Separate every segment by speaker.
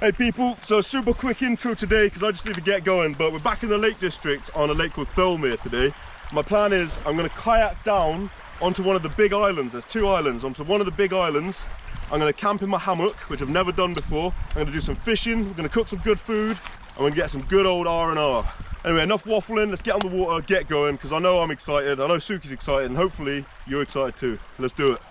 Speaker 1: Hey people, so super quick intro today because I just need to get going, but we're back in the Lake District on a lake called Thirlmere today. My plan is I'm going to kayak down onto one of the big islands. There's two islands. Onto one of the big islands. I'm going to camp in my hammock, which I've never done before. I'm going to do some fishing, we're going to cook some good food, and we're going to get some good old R&R. Anyway, enough waffling, let's get on the water, get going, because I know I'm excited, I know Sookie's excited, and hopefully you're excited too. Let's do it.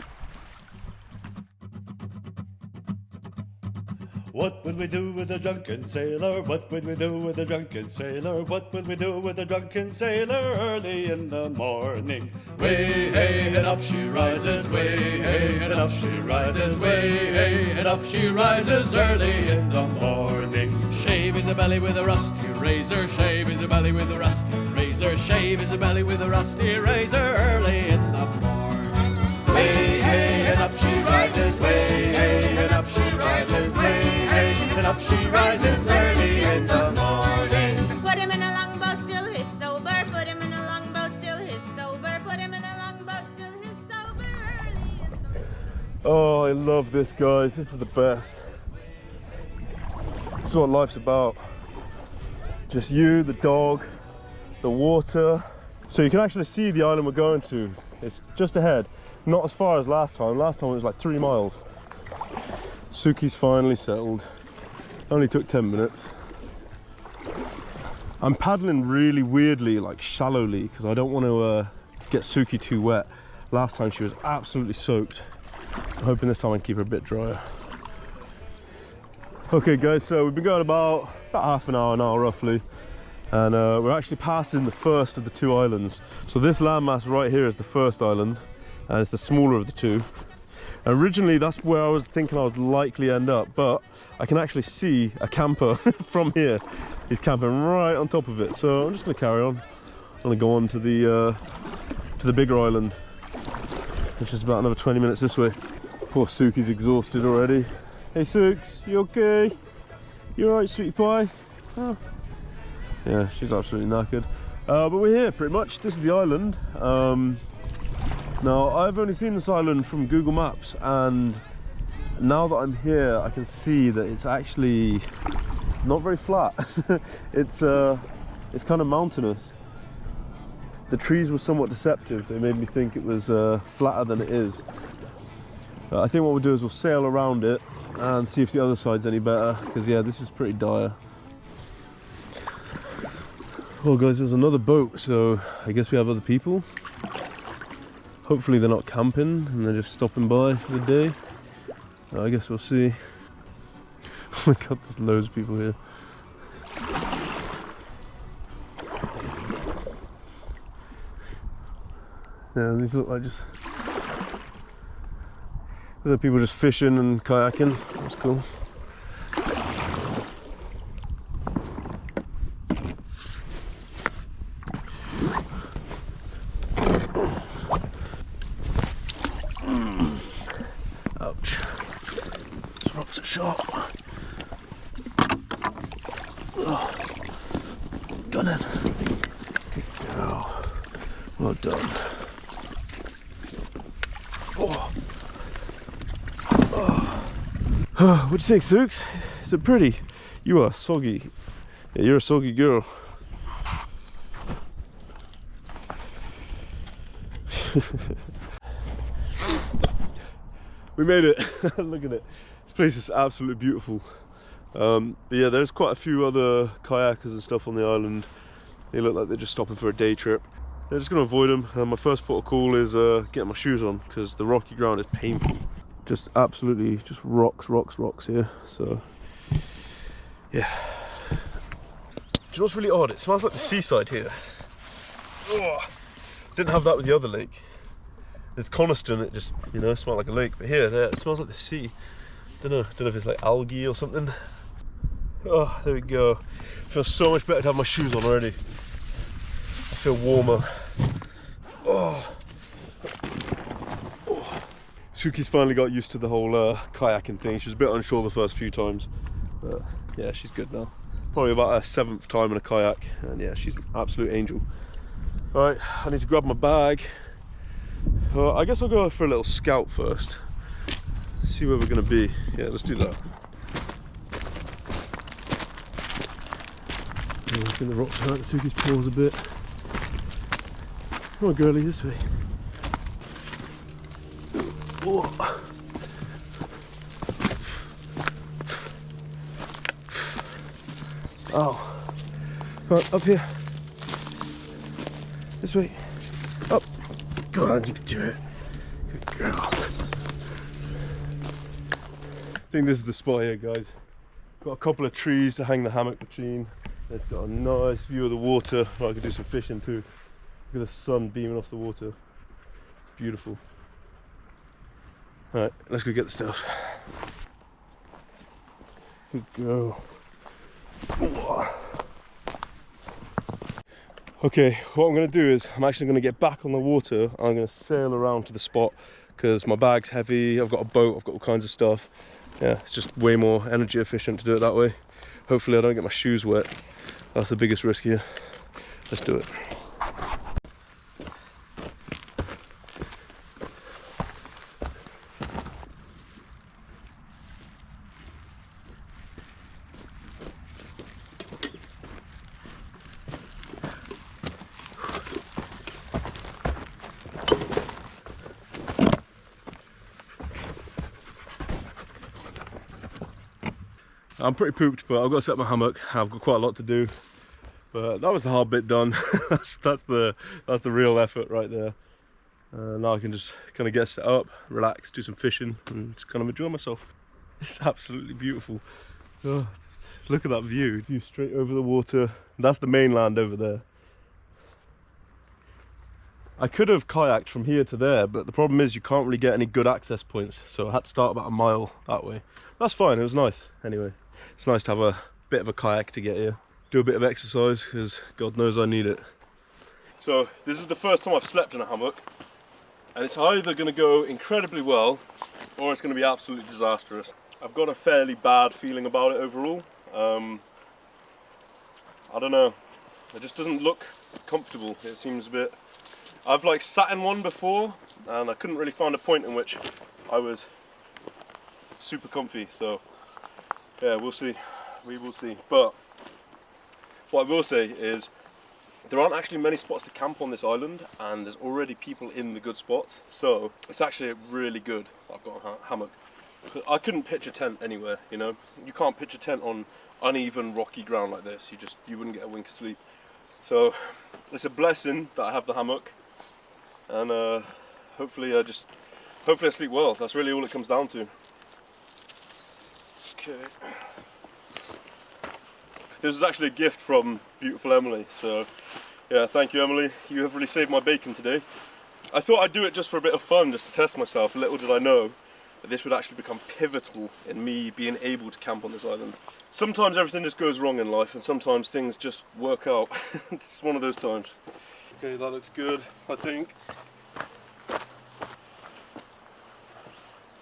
Speaker 2: What would we do with a drunken sailor? What would we do with a drunken sailor? What would we do with a drunken sailor early in the morning? Way hey and up she rises, way hey and up she rises, way hey and up she rises early in the morning. Shave his belly with a rusty razor, shave his belly with a rusty razor, shave his belly with a rusty razor early in the morning. Way hey and up she rises, way hey and up she rises, way and up she rises early in the morning.
Speaker 3: Put him in a longboat till he's sober. Put him in a longboat till he's sober. Put him in a longboat till he's sober early in the morning.
Speaker 1: Oh, I love this, guys. This is the best. This is what life's about. Just you, the dog, the water. So you can actually see the island we're going to. It's just ahead. Not as far as last time. Last time it was like 3 miles. Sookie's finally settled. Only took 10 minutes. I'm paddling really weirdly, like shallowly, because I don't want to get Sookie too wet. Last time she was absolutely soaked. I'm hoping this time I can keep her a bit drier. Okay guys, so we've been going about half an hour now roughly, and we're actually passing the first of the 2 islands. So this landmass right here is the first island, and it's the smaller of the 2. Originally that's where I was thinking I would likely end up, but I can actually see a camper from here. He's camping right on top of it, so I'm just going to carry on. I'm going to go on to the bigger island, which is about another 20 minutes this way. Poor Sookie's exhausted already. Hey Sooks, you okay? You alright, sweetie pie? Oh. Yeah, she's absolutely knackered. But we're here pretty much. This is the island. Now, I've only seen this island from Google Maps, and now that I'm here, I can see that it's actually not very flat. It's kind of mountainous. The trees were somewhat deceptive. They made me think it was flatter than it is. I think what we'll do is we'll sail around it and see if the other side's any better, because yeah, this is pretty dire. Well guys, there's another boat, so I guess we have other people. Hopefully they're not camping and they're just stopping by for the day. I guess we'll see. Oh my god, there's loads of people here. Yeah, these look like just other people just fishing and kayaking. That's cool. Ouch. This rock's a sharp. Oh. Gun in. Good girl. Well done. Oh. Oh. What do you think, Sooks? Is it pretty? You are soggy. Yeah, you're a soggy girl. We made it. Look at it. This place is absolutely beautiful. But yeah, there's quite a few other kayakers and stuff on the island. They look like they're just stopping for a day trip. They're just going to avoid them. My first port of call is getting my shoes on, because the rocky ground is painful. Just absolutely just rocks here. So yeah. Do you know what's really odd? It smells like the seaside here. Oh, didn't have that with the other lake. It's Coniston, it just, you know, smelled like a lake. But here, it smells like the sea. Don't know if it's like algae or something. Oh, there we go. Feels so much better to have my shoes on already. I feel warmer. Oh. Sookie's finally got used to the whole kayaking thing. She was a bit unsure the first few times, but yeah, she's good now. Probably about her 7th time in a kayak, and yeah, she's an absolute angel. All right, I need to grab my bag. I guess I'll go for a little scout first. See where we're gonna be. Yeah, let's do that. I think the rocks hurt Sookie's paws a bit. Come on, girlie, this way. Whoa. Oh. Come on, up here. This way. Up. Go on, you can do it. Good girl. I think this is the spot here, guys. Got a couple of trees to hang the hammock between. It's got a nice view of the water. I could do some fishing too. Look at the sun beaming off the water. Beautiful. Alright, let's go get the stuff. Good girl. Okay, what I'm going to do is I'm actually going to get back on the water and I'm going to sail around to the spot because my bag's heavy, I've got a boat, I've got all kinds of stuff. Yeah, it's just way more energy efficient to do it that way. Hopefully I don't get my shoes wet. That's the biggest risk here. Let's do it. I'm pretty pooped, but I've got to set my hammock. I've got quite a lot to do, but that was the hard bit done. that's the real effort right there. Now I can just kind of get set up, relax, do some fishing, and just kind of enjoy myself. It's absolutely beautiful. Oh, just look at that view. View straight over the water. That's the mainland over there. I could have kayaked from here to there, but the problem is you can't really get any good access points, so I had to start about a mile that way. That's fine, it was nice. Anyway, it's nice to have a bit of a kayak to get here. Do a bit of exercise, because God knows I need it. So, this is the first time I've slept in a hammock, and it's either going to go incredibly well, or it's going to be absolutely disastrous. I've got a fairly bad feeling about it overall. I don't know, it just doesn't look comfortable. It seems a bit... I've like sat in one before and I couldn't really find a point in which I was super comfy, so yeah, we'll see, we will see. But what I will say is there aren't actually many spots to camp on this island, and there's already people in the good spots, so it's actually really good that I've got a hammock. I couldn't pitch a tent anywhere, you know, you can't pitch a tent on uneven rocky ground like this, you wouldn't get a wink of sleep. So it's a blessing that I have the hammock. And hopefully I sleep well. That's really all it comes down to. Okay. This was actually a gift from beautiful Emily, so yeah, thank you, Emily. You have really saved my bacon today. I thought I'd do it just for a bit of fun, just to test myself. Little did I know that this would actually become pivotal in me being able to camp on this island. Sometimes everything just goes wrong in life, and sometimes things just work out. It's one of those times. Okay, that looks good, I think.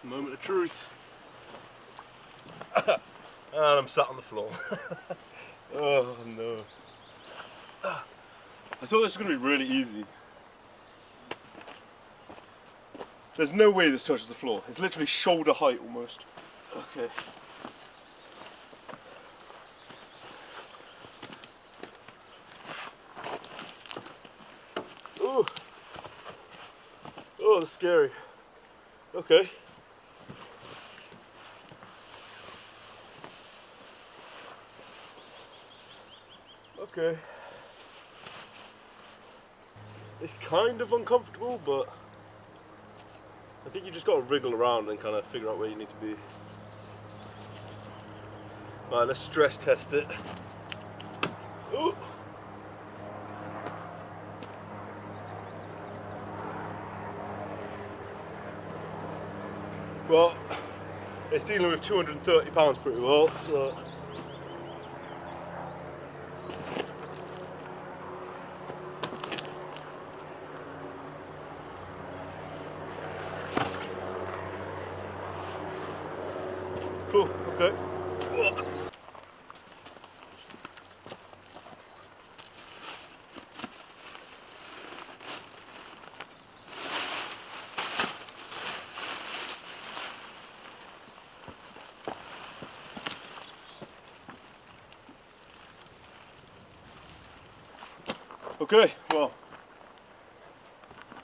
Speaker 1: Moment of truth. And I'm sat on the floor. Oh no. I thought this was going to be really easy. There's no way this touches the floor. It's literally shoulder height almost. Okay. Oh, oh, that's scary. Okay. Okay. It's kind of uncomfortable, but I think you just got to wriggle around and kind of figure out where you need to be. Right, let's stress test it. Ooh. Well, it's dealing with 230 pounds pretty well, so... Cool, okay. Okay, well,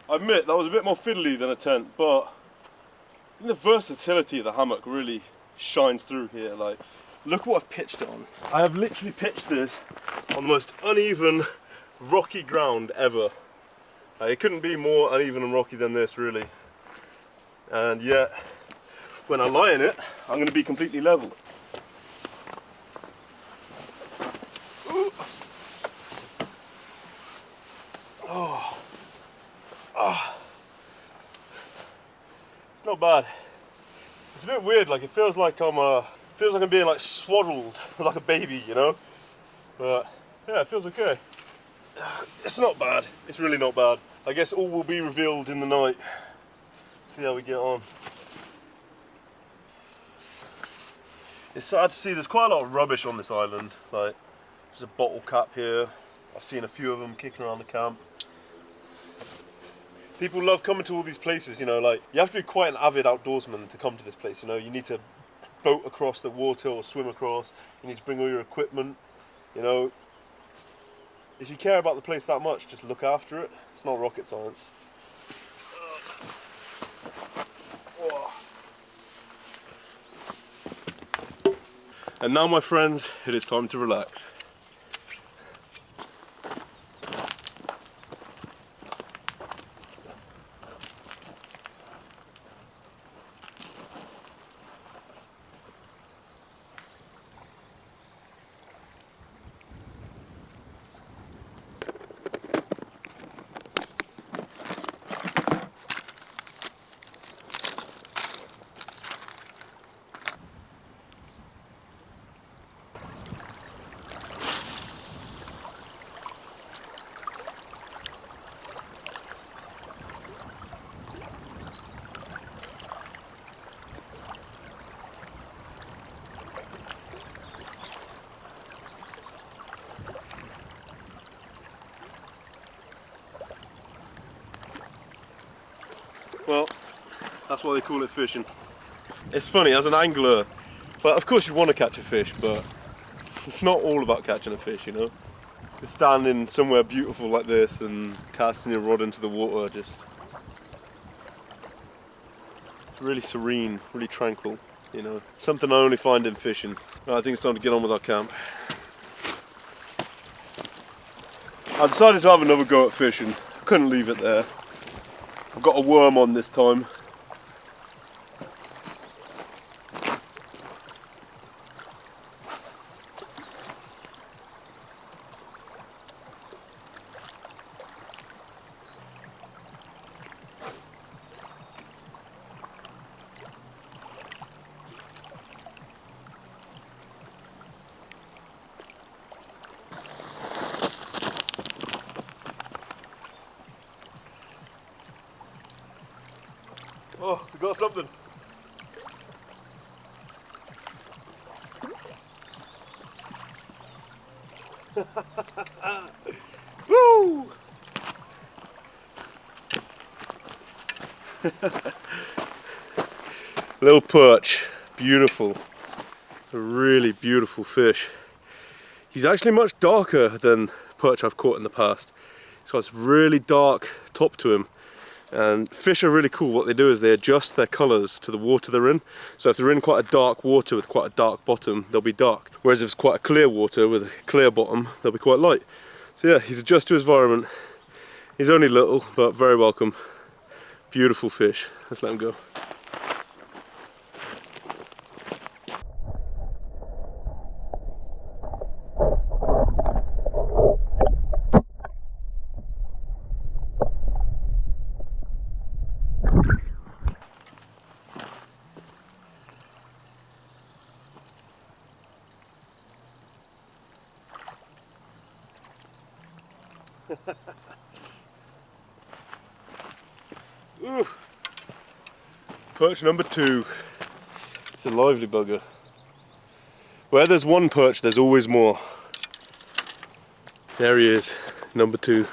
Speaker 1: I admit that was a bit more fiddly than a tent, but I think the versatility of the hammock really shines through here. Like, look what I've pitched it on. I have literally pitched this on the most uneven, rocky ground ever. It couldn't be more uneven and rocky than this, really. And yet, when I lie in it, I'm going to be completely level. Ooh. Oh. Oh. It's not bad. It's a bit weird. Like, it feels like I'm being like swaddled like a baby, you know. But yeah, it feels okay. It's not bad. It's really not bad. I guess all will be revealed in the night. See how we get on. It's sad to see there's quite a lot of rubbish on this island. Like, there's a bottle cap here. I've seen a few of them kicking around the camp. People love coming to all these places, you know, like, you have to be quite an avid outdoorsman to come to this place, you know. You need to boat across the water or swim across. You need to bring all your equipment, you know. If you care about the place that much, just look after it. It's not rocket science. And now, my friends, it is time to relax. Well, that's why they call it fishing. It's funny, as an angler, but of course you want to catch a fish, but it's not all about catching a fish, you know. You're standing somewhere beautiful like this and casting your rod into the water, just really serene, really tranquil, you know. Something I only find in fishing. Right, I think it's time to get on with our camp. I decided to have another go at fishing. I couldn't leave it there. I've got a worm on this time. Oh, we got something. Woo! Little perch, beautiful, a really beautiful fish. He's actually much darker than perch I've caught in the past. He's got this really dark top to him. And fish are really cool. What they do is they adjust their colours to the water they're in. So if they're in quite a dark water with quite a dark bottom, they'll be dark. Whereas if it's quite a clear water with a clear bottom, they'll be quite light. So yeah, he's adjusted to his environment. He's only little, but very welcome. Beautiful fish. Let's let him go. Ooh. Perch number 2. It's a lively bugger. Where there's one perch, there's always more. There he is, number 2.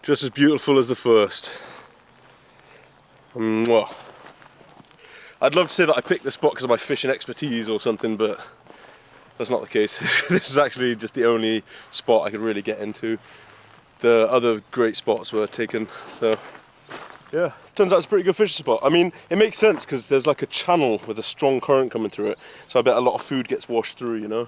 Speaker 1: Just as beautiful as the first. Mwah. I'd love to say that I picked this spot because of my fishing expertise or something, but that's not the case. This is actually just the only spot I could really get into. the other great spots were taken. So yeah, turns out it's a pretty good fishing spot. I mean, it makes sense because there's like a channel with a strong current coming through it, so I bet a lot of food gets washed through, you know.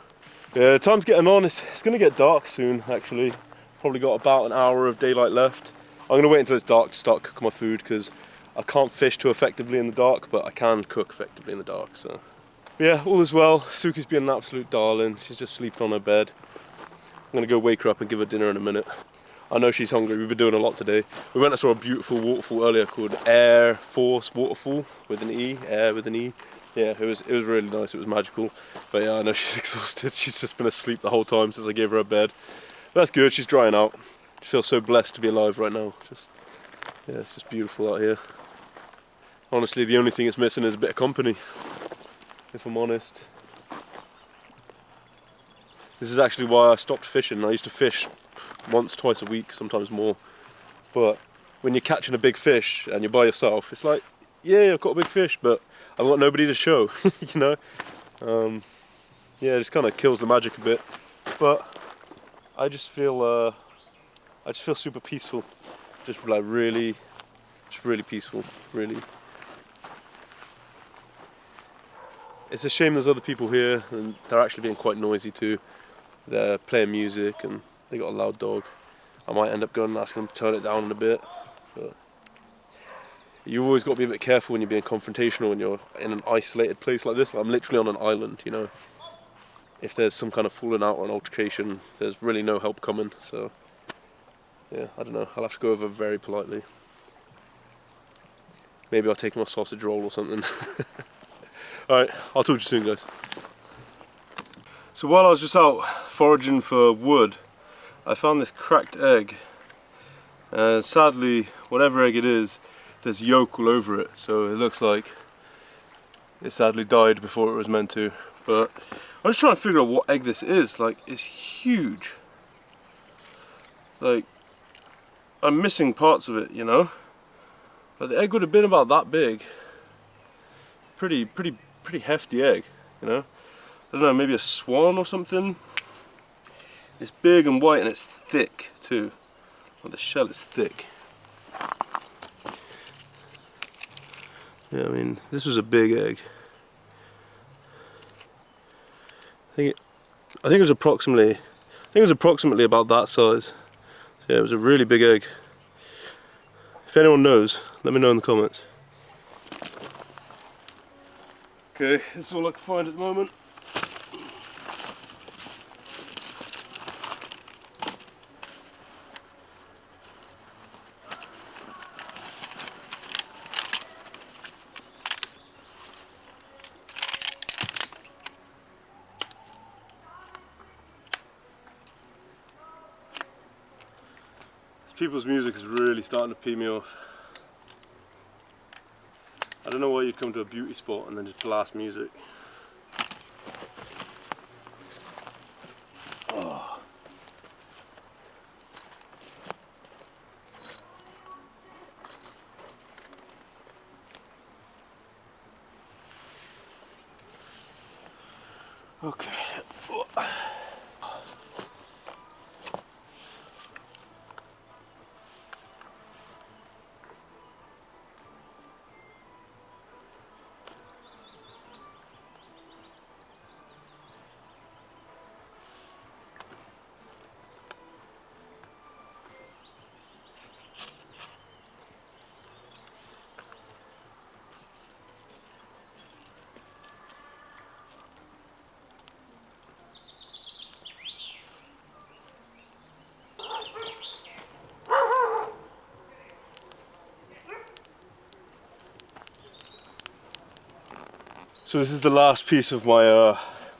Speaker 1: Yeah, time's getting on. It's going to get dark soon, actually. Probably got about an hour of daylight left. I'm going to wait until it's dark to start cooking my food because I can't fish too effectively in the dark, but I can cook effectively in the dark. So yeah, all is well. Sookie's been an absolute darling. She's just sleeping on her bed. I'm going to go wake her up and give her dinner in a minute. I know she's hungry. We've been doing a lot today. We went and saw a beautiful waterfall earlier called Air Force Waterfall with an E. Air with an E. Yeah, it was really nice. It was magical. But yeah, I know she's exhausted. She's just been asleep the whole time since I gave her a bed. But that's good. She's drying out. I feel so blessed to be alive right now. Yeah, it's just beautiful out here. Honestly, the only thing it's missing is a bit of company, if I'm honest. This is actually why I stopped fishing. I used to fish once, twice a week, sometimes more. But when you're catching a big fish and you're by yourself, it's like, yeah, I've got a big fish, but I've got nobody to show, you know? Yeah, it just kind of kills the magic a bit. But I just feel super peaceful. Just like really peaceful, really. It's a shame there's other people here and they're actually being quite noisy too. They're playing music and they got a loud dog. I might end up going and asking them to turn it down in a bit. But you always got to be a bit careful when you're being confrontational when you're in an isolated place like this. Like I'm literally on an island, you know. If there's some kind of falling out or an altercation, there's really no help coming. So yeah, I don't know. I'll have to go over very politely. Maybe I'll take them a sausage roll or something. Alright, I'll talk to you soon, guys. So while I was just out foraging for wood, I found this cracked egg. And sadly, whatever egg it is, there's yolk all over it. So it looks like it sadly died before it was meant to. But I'm just trying to figure out what egg this is. Like, it's huge. Like, I'm missing parts of it, you know? Like, the egg would have been about that big. Pretty hefty egg, you know? I don't know, maybe a swan or something. It's big and white and it's thick too. Well, the shell is thick. Yeah, I mean, this was a big egg. I think it was approximately about that size. So yeah, it was a really big egg. If anyone knows, let me know in the comments. Okay, this is all I can find at the moment. People's music is really starting to pee me off. I don't know why you'd come to a beauty spot and then just blast music. Oh. Okay. So this is the last piece of my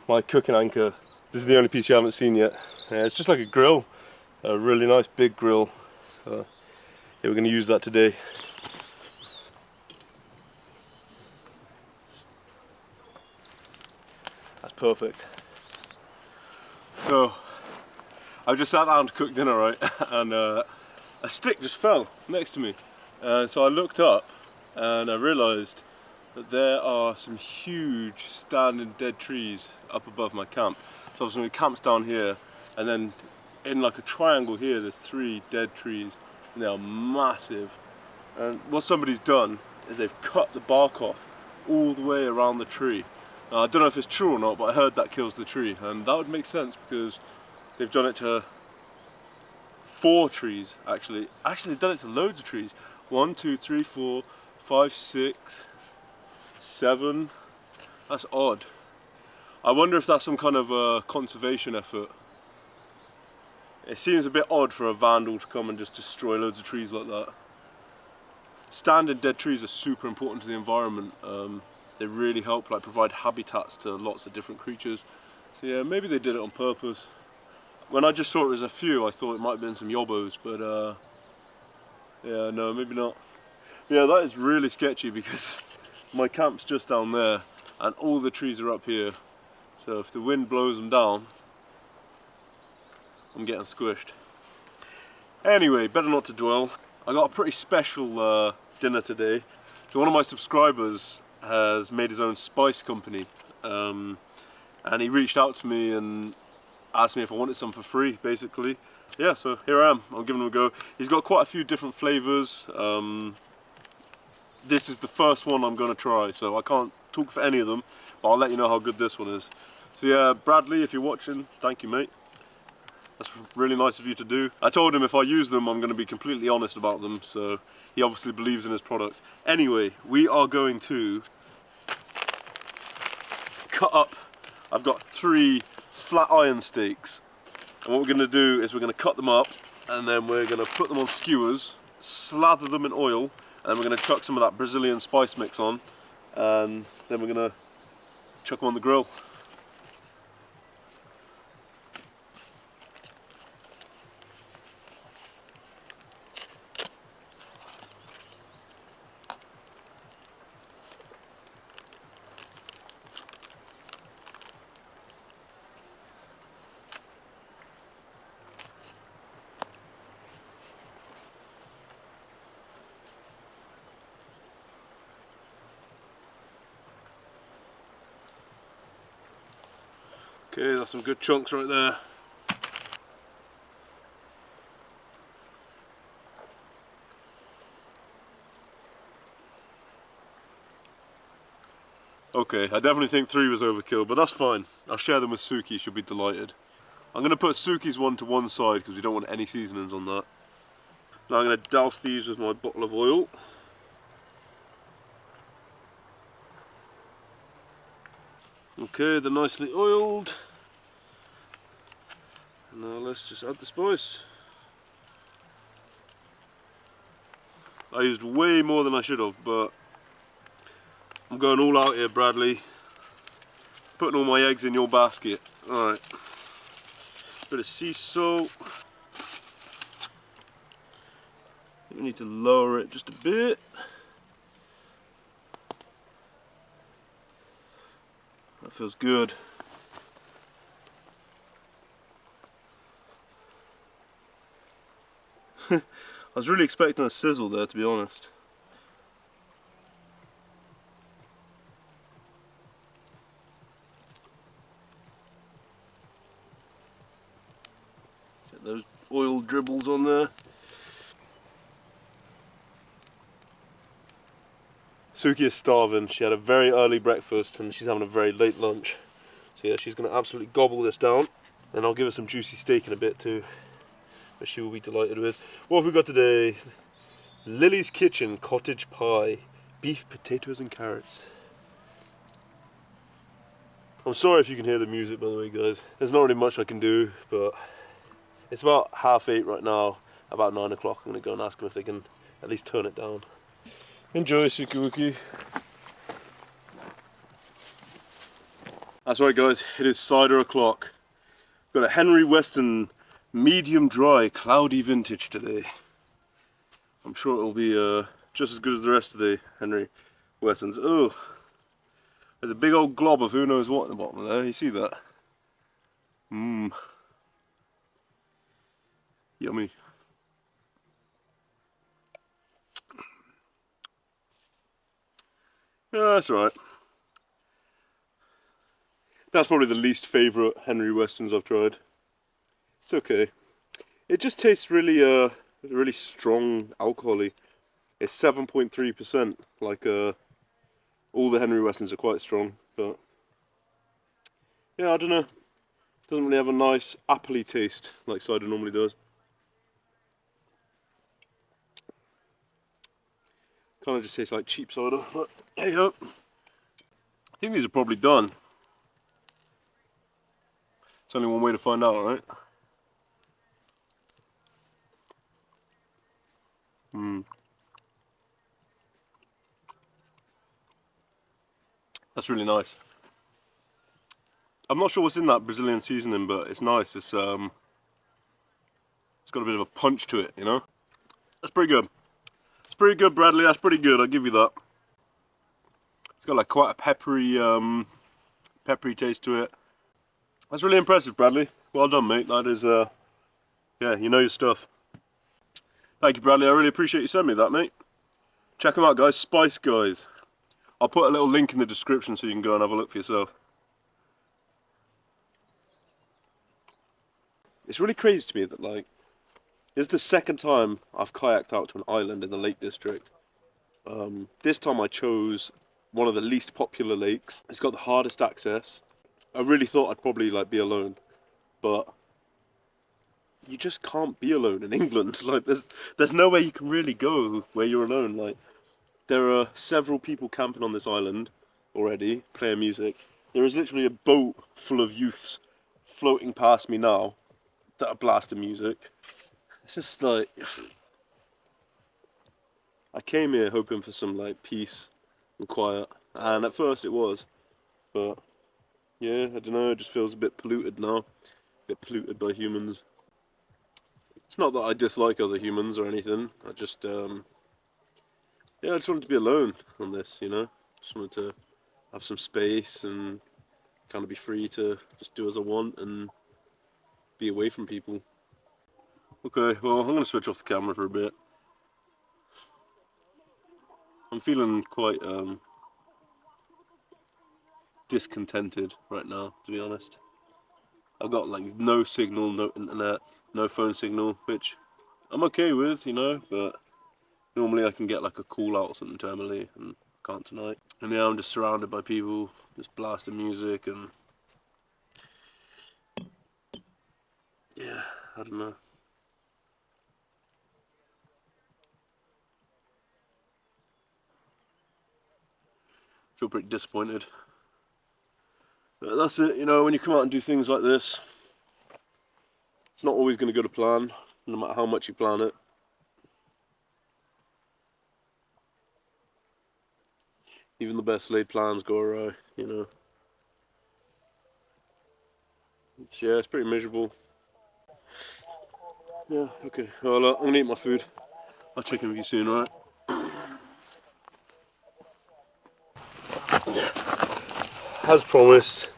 Speaker 1: my cooking anchor. This is the only piece you haven't seen yet. Yeah, it's just like a grill, a really nice big grill. Yeah, we're going to use that today. That's perfect. So I've just sat down to cook dinner, right, and a stick just fell next to me. So I looked up and I realised that there are some huge standing dead trees up above my camp. So obviously my camp's down here, and then in like a triangle here, there's 3 dead trees, and they are massive. And what somebody's done is they've cut the bark off all the way around the tree. Now, I don't know if it's true or not, but I heard that kills the tree, and that would make sense because they've done it to 4 trees actually. Actually, they've done it to loads of trees. 1, 2, 3, 4, 5, 6, 7. That's odd. I wonder if that's some kind of a conservation effort. It seems a bit odd for a vandal to come and just destroy loads of trees like that. Standing dead trees are super important to the environment. They really help like provide habitats to lots of different creatures. So yeah, maybe they did it on purpose. When I just saw it was a few, I thought it might have been some yobbos, but yeah, no, maybe not. Yeah, that is really sketchy because my camp's just down there and all the trees are up here. So if the wind blows them down, I'm getting squished. Anyway, better not to dwell. I got a pretty special dinner today. So one of my subscribers has made his own spice company, and he reached out to me and asked me if I wanted some for free, basically. Yeah, so here I am. I'm giving him a go. He's got quite a few different flavours. This is the first one I'm going to try, so I can't talk for any of them, but I'll let you know how good this one is. So yeah, Bradley, if you're watching, thank you, mate. That's really nice of you to do. I told him if I use them, I'm going to be completely honest about them, so he obviously believes in his product. Anyway, we are going to cut up. I've got 3 flat iron steaks, and what we're going to do is we're going to cut them up, and then we're going to put them on skewers, slather them in oil, and then we're going to chuck some of that Brazilian spice mix on, and then we're going to chuck them on the grill. Okay, that's some good chunks right there. Okay, I definitely think 3 was overkill, but that's fine. I'll share them with Sookie, she'll be delighted. I'm going to put Sookie's one to one side because we don't want any seasonings on that. Now I'm going to douse these with my bottle of oil. Okay, they're nicely oiled. Now let's just add the spice. I used way more than I should have, but I'm going all out here, Bradley. Putting all my eggs in your basket. Alright. Bit of sea salt. We need to lower it just a bit. That feels good. I was really expecting a sizzle there, to be honest. Get those oil dribbles on there. Sookie is starving. She had a very early breakfast and she's having a very late lunch. So yeah, she's going to absolutely gobble this down. And I'll give her some juicy steak in a bit too, which she will be delighted with. What have we got today? Lily's Kitchen cottage pie, beef, potatoes and carrots. I'm sorry if you can hear the music, by the way, guys. There's not really much I can do, but it's about 8:30 right now. About 9 o'clock I'm going to go and ask them if they can at least turn it down. Enjoy, Sookie. That's right, guys, it is cider o'clock. Got a Henry Weston medium dry cloudy vintage today. I'm sure it'll be just as good as the rest of the Henry Westons. Oh, there's a big old glob of who knows what in the bottom of there. You see that? Mmm. Yummy. Yeah, that's alright. That's probably the least favourite Henry Westons I've tried. It's okay. It just tastes really really strong alcohol-y. It's 7.3%. Like all the Henry Westons are quite strong, but yeah, I don't know. Doesn't really have a nice appley taste like cider normally does. Kind of just tastes like cheap cider, but hey ho. I think these are probably done. It's only one way to find out, right? That's really nice. I'm not sure what's in that Brazilian seasoning, but it's nice. It's got a bit of a punch to it, you know? That's pretty good. It's pretty good, Bradley. That's pretty good. I'll give you that. It's got like quite a peppery taste to it. That's really impressive, Bradley. Well done, mate. That is, yeah, you know your stuff. Thank you, Bradley. I really appreciate you sending me that, mate. Check them out, guys. Spice Guys. I'll put a little link in the description so you can go and have a look for yourself. It's really crazy to me that, like, this is the second time I've kayaked out to an island in the Lake District. This time I chose one of the least popular lakes. It's got the hardest access. I really thought I'd probably like be alone, but you just can't be alone in England. Like there's nowhere you can really go where you're alone. Like there are several people camping on this island already, playing music. There is literally a boat full of youths floating past me now that are blasting music. It's just like I came here hoping for some like peace and quiet, and at first it was, but yeah, I don't know, it just feels a bit polluted now, a bit polluted by humans. It's not that I dislike other humans or anything, I just, yeah, I just wanted to be alone on this, you know, just wanted to have some space and kind of be free to just do as I want and be away from people. Okay, well, I'm going to switch off the camera for a bit. I'm feeling quite discontented right now, to be honest. I've got like no signal, no internet, no phone signal, which I'm okay with, you know, but normally I can get like a call out or something to Emily, and I can't tonight. And yeah, I'm just surrounded by people, just blasting music, and yeah, I don't know. Feel pretty disappointed. But that's it, you know, when you come out and do things like this, it's not always going to go to plan, no matter how much you plan it. Even the best laid plans go awry, you know. Yeah, it's pretty miserable. Yeah, okay. Well, I'm going to eat my food. I'll check in with you soon, alright? As promised,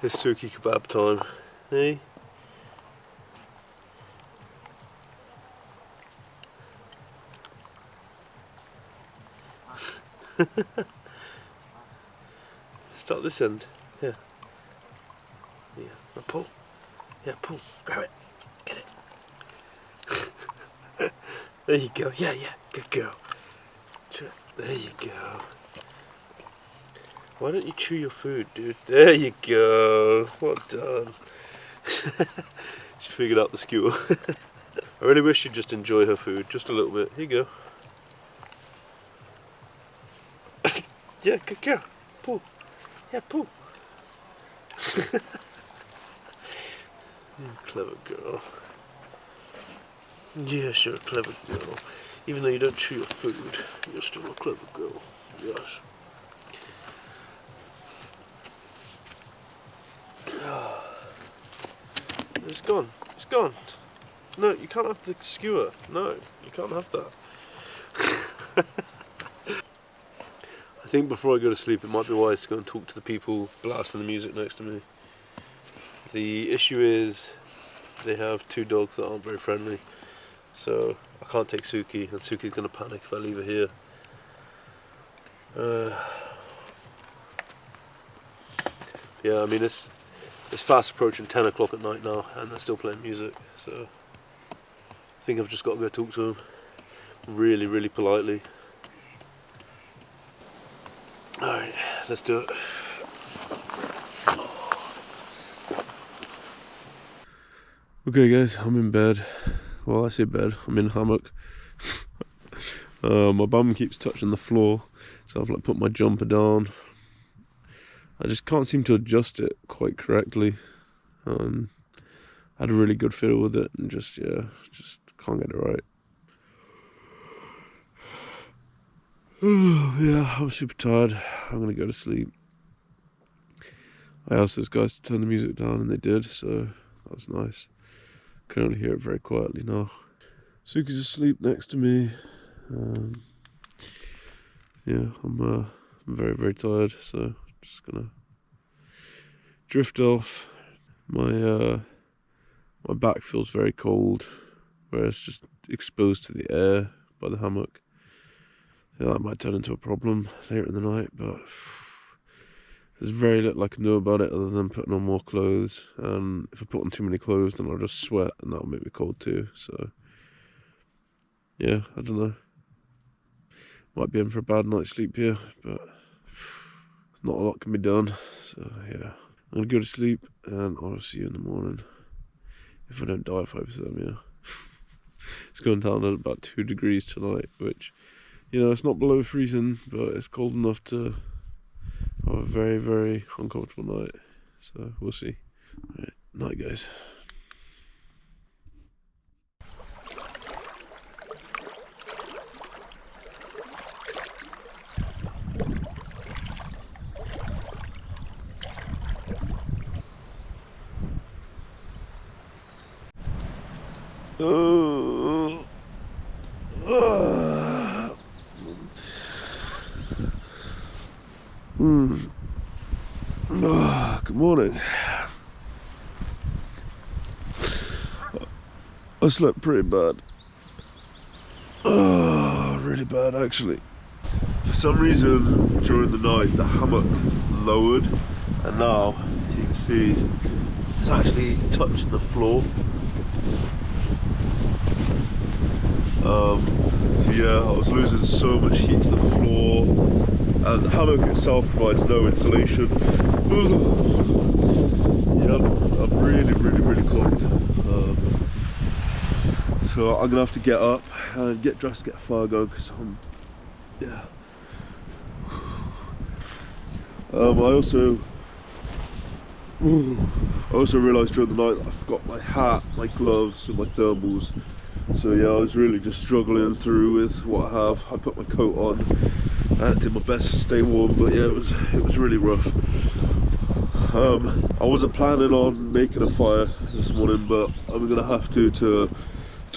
Speaker 1: it's Sookie kebab time. Hey? Start this end. Yeah. Yeah. Now pull. Yeah, pull. Grab it. Get it. There you go. Yeah, yeah. Good girl. There you go. Why don't you chew your food, dude? There you go. Well done. She figured out the skewer. I really wish she'd just enjoy her food, just a little bit. Here you go. Yeah, good girl. Pull. Yeah, pull. Clever girl. Yes, you're a clever girl. Even though you don't chew your food, you're still a clever girl. Yes. It's gone. It's gone. No, you can't have the skewer. No, you can't have that. I think before I go to sleep it might be wise to go and talk to the people blasting the music next to me. The issue is they have two dogs that aren't very friendly, so I can't take Sookie, and Sookie's going to panic if I leave her here. Yeah, I mean it's fast approaching 10 o'clock at night now and they're still playing music, so I think I've just got to go talk to him really, really politely. Alright, let's do it. Okay guys, I'm in bed. Well, I say bed, I'm in hammock. My bum keeps touching the floor, so I've like put my jumper down. I just can't seem to adjust it quite correctly. I had a really good feel with it and just can't get it right. Yeah, I'm super tired. I'm gonna go to sleep. I asked those guys to turn the music down and they did, so that was nice. Can only hear it very quietly now. Sookie's asleep next to me. Yeah, I'm very, very tired, so just gonna drift off. My back feels very cold, where it's just exposed to the air by the hammock. Yeah, that might turn into a problem later in the night, but there's very little I can do about it other than putting on more clothes. And if I put on too many clothes, then I'll just sweat, and that'll make me cold too. So yeah, I don't know. Might be in for a bad night's sleep here, but not a lot can be done. So yeah, I'm gonna go to sleep, and I'll see you in the morning. If I don't die of hypothermia. It's going down at about 2 degrees tonight, which, you know, it's not below freezing, but it's cold enough to have a very, very uncomfortable night. So we'll see. Right, night guys. Good morning. I slept pretty bad. Really bad actually. For some reason during the night the hammock lowered, and now you can see it's actually touching the floor. So yeah, I was losing so much heat to the floor, and the hammock itself provides no insulation. Yeah, I'm really, really, really cold. So I'm gonna have to get up and get dressed, get a fire going, because yeah. I also realised during the night that I forgot my hat, my gloves and my thermals. So yeah, I was really just struggling through with what I have. I put my coat on and did my best to stay warm, but yeah, it was really rough. I wasn't planning on making a fire this morning, but I'm gonna have to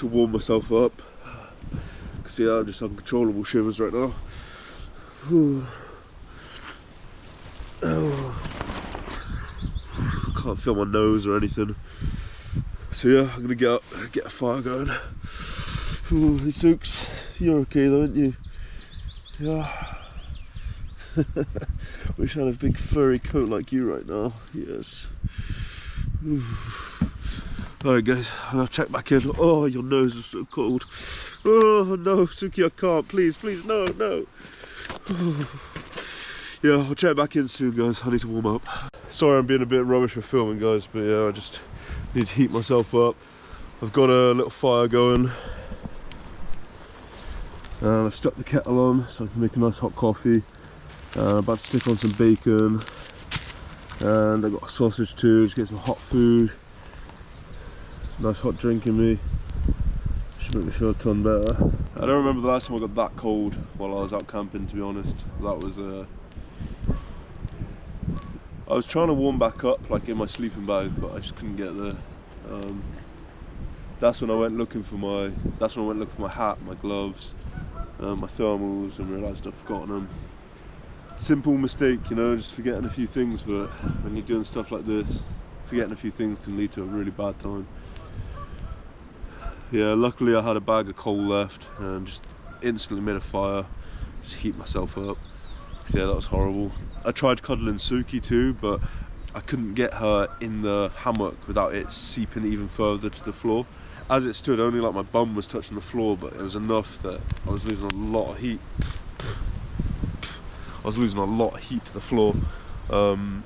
Speaker 1: warm myself up, because yeah, I'm just uncontrollable shivers right now. Can't feel my nose or anything. So yeah, I'm gonna get up, get a fire going. Hey Sooks, you're okay though, aren't you? Yeah. Wish I had a big furry coat like you right now. Yes. Alright guys, I'll check back in. Oh, your nose is so cold. Oh no, Sookie, I can't. Please, please, no, no. Yeah, I'll check back in soon guys. I need to warm up. Sorry I'm being a bit rubbish with filming guys, but yeah, I just need to heat myself up. I've got a little fire going. And I've stuck the kettle on so I can make a nice hot coffee. I'm about to stick on some bacon. And I've got a sausage too, just get some hot food. Nice hot drink in me. Should make me feel a ton better. I don't remember the last time I got that cold while I was out camping, to be honest. That was I was trying to warm back up like in my sleeping bag, but I just couldn't get there. That's when I went looking for my hat, my gloves, my thermals, and realised I'd forgotten them. Simple mistake, you know, just forgetting a few things, but when you're doing stuff like this, forgetting a few things can lead to a really bad time. Yeah, luckily I had a bag of coal left and just instantly made a fire, just heat myself up. Yeah, that was horrible. I tried cuddling Sookie too, but I couldn't get her in the hammock without it seeping even further to the floor. as it stood, only like my bum was touching the floor, but it was enough that I was losing a lot of heat. I was losing a lot of heat to the floor. And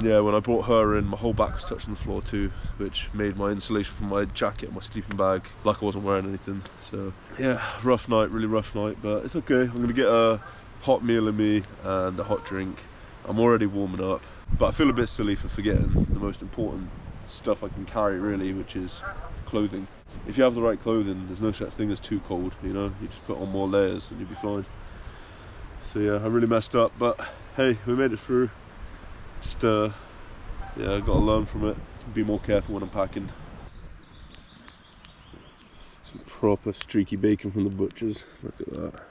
Speaker 1: yeah, when I brought her in, my whole back was touching the floor too, which made my insulation from my jacket and my sleeping bag like I wasn't wearing anything. So yeah, rough night, really rough night, but it's okay. I'm gonna get a hot meal in me and a hot drink. I'm already warming up, but I feel a bit silly for forgetting the most important stuff I can carry really, which is clothing. If you have the right clothing, there's no such thing as too cold, you know, you just put on more layers and you'll be fine. So yeah, I really messed up, but hey, we made it through. Just yeah, I gotta learn from it, be more careful when I'm packing. Some proper streaky bacon from the butchers, look at that.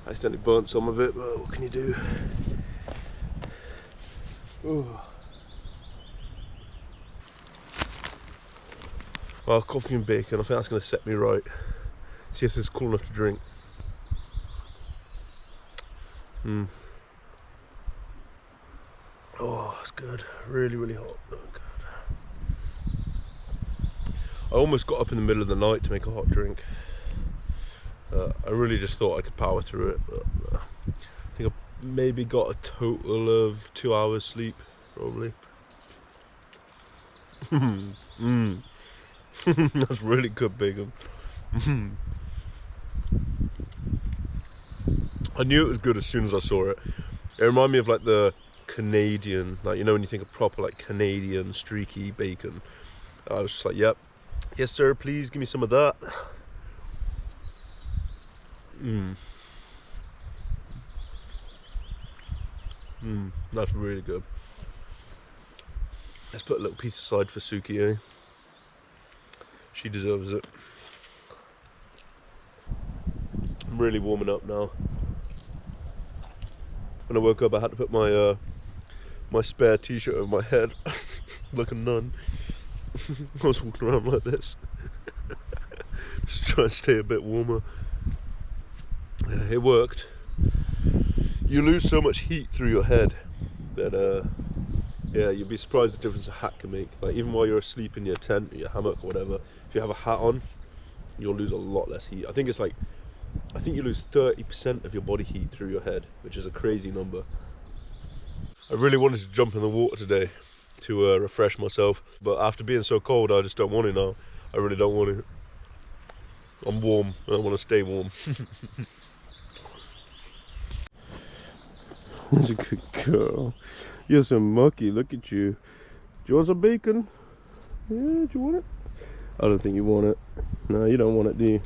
Speaker 1: I accidentally burnt some of it, but what can you do? Ooh. Well, coffee and bacon, I think that's going to set me right. See if this is cool enough to drink. Oh, it's good. Really, really hot. Oh, God. I almost got up in the middle of the night to make a hot drink. I really just thought I could power through it, but I think I maybe got a total of 2 hours sleep, probably. That's really good bacon. I knew it was good as soon as I saw it. It reminded me of like the Canadian, like, you know, when you think of proper like Canadian streaky bacon. I was just like, yep, yes sir, please give me some of that. That's really good. Let's put a little piece aside for Sookie, eh? She deserves it. I'm really warming up now. When I woke up, I had to put my my spare t-shirt over my head like a nun. I was walking around like this. Just trying to stay a bit warmer. Yeah, it worked. You lose so much heat through your head that yeah, you'd be surprised the difference a hat can make. Like, even while you're asleep in your tent or your hammock or whatever, if you have a hat on, you'll lose a lot less heat. I think you lose 30% of your body heat through your head, which is a crazy number. I really wanted to jump in the water today to refresh myself, but after being so cold, I just don't want it now. I really don't want it. I'm warm and I want to stay warm. That's a good girl. You're so mucky, look at you. Do you want some bacon? Yeah, do you want it? I don't think you want it. No, you don't want it, do you?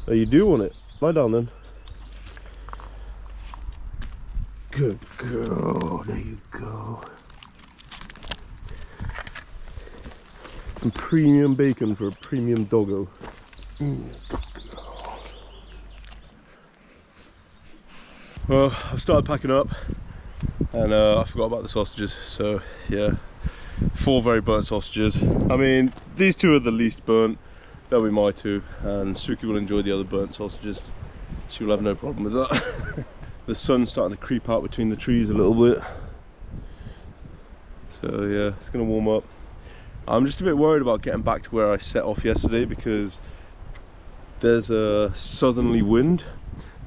Speaker 1: Oh, you do want it. Lie down then. Good girl, there you go. Some premium bacon for a premium doggo. Good girl. Well, I've started packing up and I forgot about the sausages, so yeah, 4 very burnt sausages. I mean, these 2 are the least burnt. They'll be my 2, and Sookie will enjoy the other burnt sausages. She will have no problem with that. The sun's starting to creep out between the trees a little bit, so yeah, it's gonna warm up. I'm just a bit worried about getting back to where I set off yesterday because there's a southerly wind.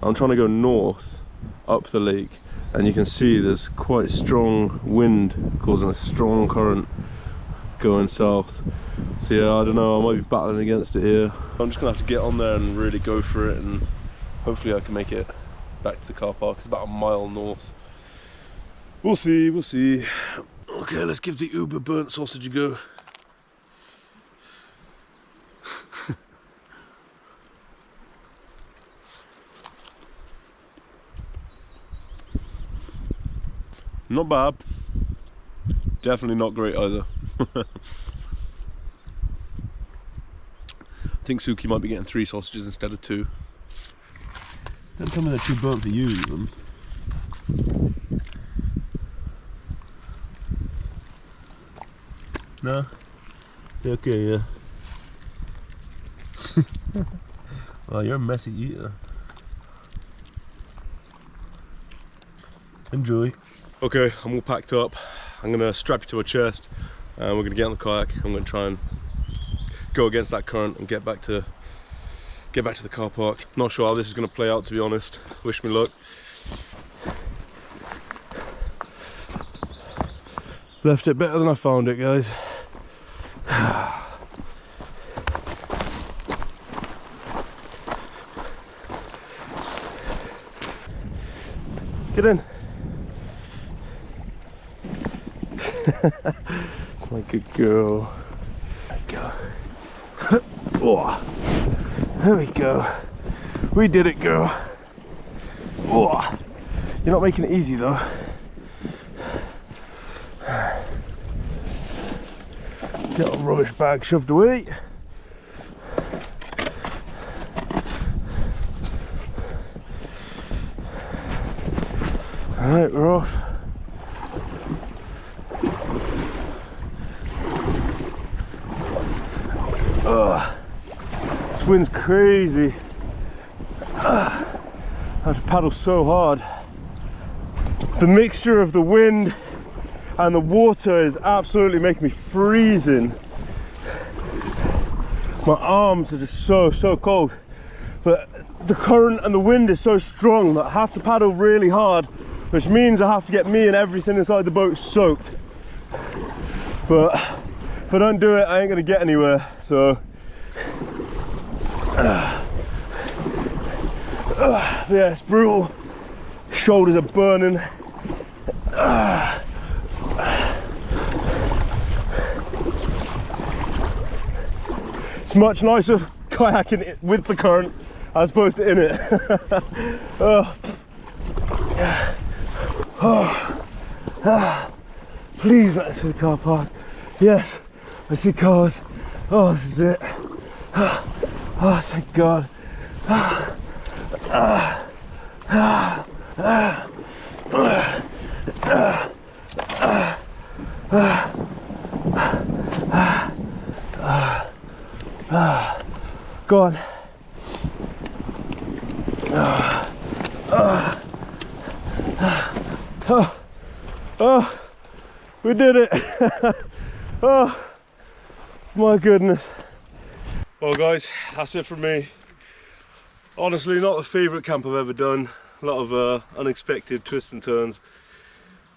Speaker 1: I'm trying to go north up the lake, and you can see there's quite strong wind causing a strong current going south. So yeah, I don't know, I might be battling against it here. I'm just gonna have to get on there and really go for it, and hopefully I can make it back to the car park. It's about a mile north. We'll see, we'll see. Okay, let's give the uber burnt sausage a go. Not bad. Definitely not great either. think Sookie might be getting 3 sausages instead of 2. Don't tell me they're too burnt for using them. No? They're okay, yeah. Well, you're a messy eater. Enjoy. Okay, I'm all packed up. I'm gonna strap you to a chest and we're gonna get on the kayak. I'm gonna try and go against that current and get back to the car park. Not sure how this is gonna play out, to be honest. Wish me luck. Left it better than I found it, guys. Get in. It's my good girl. There we go. Oh, there we go. We did it, girl. Oh, you're not making it easy though. Get a rubbish bag shoved away. Alright, we're off. This wind's crazy. I have to paddle so hard. The mixture of the wind and the water is absolutely making me freezing. My arms are just so cold. But the current and the wind is so strong that I have to paddle really hard, which means I have to get me and everything inside the boat soaked. But if I don't do it, I ain't gonna get anywhere. So yeah, it's brutal. Shoulders are burning. It's much nicer kayaking with the current as opposed to in it. Please let us to the car park. Yes, I see cars. Oh, this is it. Oh, thank God. Go on. Oh, we did it. Oh my goodness. Well guys, that's it from me. Honestly, not the favourite camp I've ever done. A lot of unexpected twists and turns.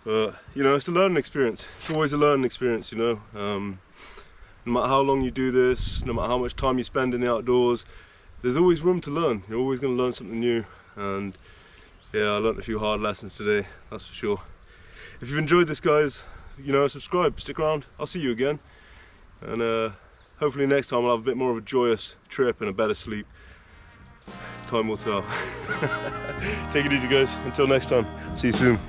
Speaker 1: But, you know, it's a learning experience. It's always a learning experience, you know. No matter how long you do this, no matter how much time you spend in the outdoors, there's always room to learn. You're always going to learn something new. And yeah, I learned a few hard lessons today, that's for sure. If you've enjoyed this, guys, you know, subscribe, stick around. I'll see you again. And hopefully next time I'll have a bit more of a joyous trip and a better sleep. Time will tell. Take it easy, guys. Until next time. See you soon.